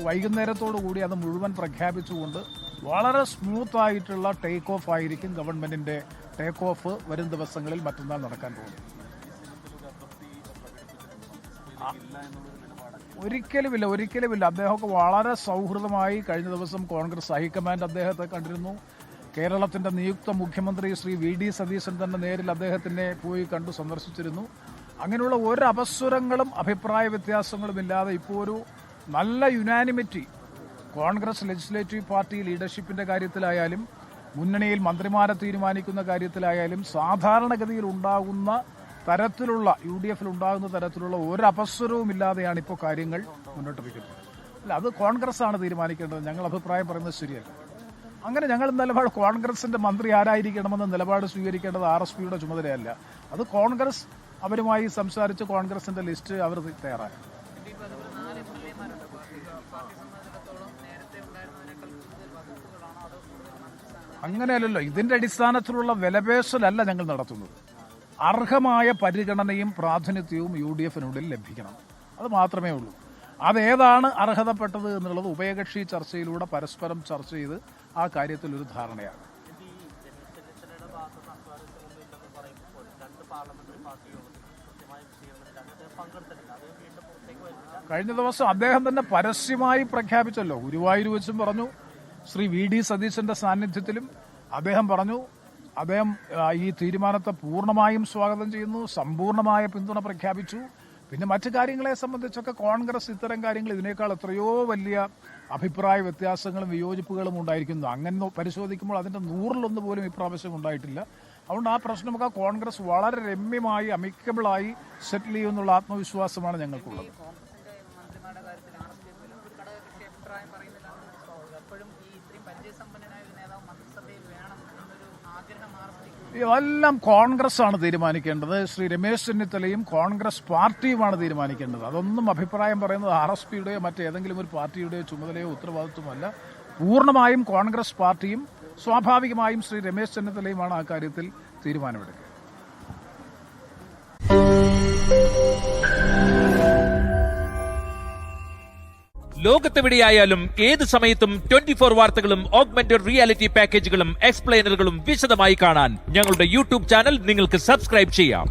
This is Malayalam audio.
വൈകുന്നേരത്തോടു കൂടി അത് മുഴുവൻ പ്രഖ്യാപിച്ചുകൊണ്ട് വളരെ സ്മൂത്തായിട്ടുള്ള ടേക്ക് ഓഫ് ആയിരിക്കും ഗവൺമെന്റിന്റെ ടേക്ക് ഓഫ് വരും ദിവസങ്ങളിൽ മറ്റന്നാൾ നടക്കാൻ പോകുന്നത്. ഒരിക്കലുമില്ല. അദ്ദേഹമൊക്കെ വളരെ സൗഹൃദമായി കഴിഞ്ഞ ദിവസം കോൺഗ്രസ് ഹൈക്കമാൻഡ് അദ്ദേഹത്തെ കണ്ടിരുന്നു. കേരളത്തിന്റെ നിയുക്ത മുഖ്യമന്ത്രി ശ്രീ വി.ഡി. സതീശൻ തന്നെ നേരിൽ അദ്ദേഹത്തിനെ പോയി കണ്ടു സന്ദർശിച്ചിരുന്നു. അങ്ങനെയുള്ള ഒരു അപസ്വരങ്ങളും അഭിപ്രായ വ്യത്യാസങ്ങളും ഇല്ലാതെ ഇപ്പോൾ ഒരു നല്ല യുനാനിമിറ്റി കോൺഗ്രസ് ലെജിസ്ലേറ്റീവ് പാർട്ടി ലീഡർഷിപ്പിന്റെ കാര്യത്തിലായാലും മുന്നണിയിൽ മന്ത്രിമാരെ തീരുമാനിക്കുന്ന കാര്യത്തിലായാലും സാധാരണഗതിയിൽ ഉണ്ടാകുന്ന തരത്തിലുള്ള UDF-ൽ ഉണ്ടാകുന്ന തരത്തിലുള്ള ഒരു അപസ്വരവും ഇല്ലാതെയാണ് ഇപ്പോൾ കാര്യങ്ങൾ മുന്നോട്ട് വയ്ക്കുന്നത്. അല്ല, അത് കോൺഗ്രസ് ആണ് തീരുമാനിക്കേണ്ടത്. ഞങ്ങൾ അഭിപ്രായം പറയുന്നത് ശരിയല്ല. അങ്ങനെ ഞങ്ങൾ നിലപാട് കോൺഗ്രസിന്റെ മന്ത്രി ആരായിരിക്കണമെന്ന നിലപാട് സ്വീകരിക്കേണ്ടത് RSPയുടെ ചുമതലയല്ല. അത് കോൺഗ്രസ് അവരുമായി സംസാരിച്ച് കോൺഗ്രസിന്റെ ലിസ്റ്റ് അവർ തയ്യാറാക്കി. അങ്ങനെയല്ലല്ലോ. ഇതിന്റെ അടിസ്ഥാനത്തിലുള്ള വിലപേശലല്ല ഞങ്ങൾ നടത്തുന്നത്. അർഹമായ പരിഗണനയും പ്രാതിനിധ്യവും UDF-നുള്ളിൽ ലഭിക്കണം. അത് മാത്രമേ ഉള്ളൂ. അതേതാണ് അർഹതപ്പെട്ടത് എന്നുള്ളത് ഉഭയകക്ഷി ചർച്ചയിലൂടെ പരസ്പരം ചർച്ച ചെയ്ത് ആ കാര്യത്തിൽ ഒരു ധാരണയാണ്. കഴിഞ്ഞ ദിവസം അദ്ദേഹം തന്നെ പരസ്യമായി പ്രഖ്യാപിച്ചല്ലോ. ഗുരുവായൂർ വെച്ചും പറഞ്ഞു, ശ്രീ വി.ഡി. സതീശന്റെ സാന്നിധ്യത്തിലും അദ്ദേഹം പറഞ്ഞു, അദ്ദേഹം ഈ തീരുമാനത്തെ പൂർണ്ണമായും സ്വാഗതം ചെയ്യുന്നു, സമ്പൂർണമായ പിന്തുണ പ്രഖ്യാപിച്ചു. പിന്നെ മറ്റു കാര്യങ്ങളെ സംബന്ധിച്ചൊക്കെ കോൺഗ്രസ് ഇത്തരം കാര്യങ്ങൾ ഇതിനേക്കാൾ എത്രയോ വലിയ അഭിപ്രായ വ്യത്യാസങ്ങളും വിയോജിപ്പുകളും ഉണ്ടായിരിക്കുന്നു. അങ്ങനെ പരിശോധിക്കുമ്പോൾ അതിന്റെ 100-1 പോലും ഇപ്രാവശ്യം ഉണ്ടായിട്ടില്ല. അതുകൊണ്ട് ആ പ്രശ്നമൊക്കെ കോൺഗ്രസ് വളരെ രമ്യമായി അമിക്കബിളായി സെറ്റിൽ ചെയ്യുമെന്നുള്ള ആത്മവിശ്വാസമാണ് ഞങ്ങൾക്കുള്ളത്. ഇതെല്ലാം കോൺഗ്രസ് ആണ് തീരുമാനിക്കേണ്ടത്. ശ്രീ രമേശ് ചെന്നിത്തലയും കോൺഗ്രസ് പാർട്ടിയുമാണ് തീരുമാനിക്കേണ്ടത്. അതൊന്നും അഭിപ്രായം പറയുന്നത് RSPയുടെയോ മറ്റേതെങ്കിലും ഒരു പാർട്ടിയുടെയോ ചുമതലയോ ഉത്തരവാദിത്വമല്ല. പൂർണ്ണമായും കോൺഗ്രസ് പാർട്ടിയും സ്വാഭാവികമായും ശ്രീ രമേശ് ചെന്നിത്തലയുമാണ് ആ കാര്യത്തിൽ തീരുമാനമെടുക്കുക. ലോകത്തെവിടെയായാലും ഏത് സമയത്തും 24 വാർത്തകളും ഓഗ്മെന്റഡ് റിയാലിറ്റി പാക്കേജുകളും എക്സ്പ്ലെയിനറുകളും വിശദമായി കാണാൻ ഞങ്ങളുടെ YouTube ചാനൽ നിങ്ങൾക്ക് സബ്സ്ക്രൈബ് ചെയ്യാം.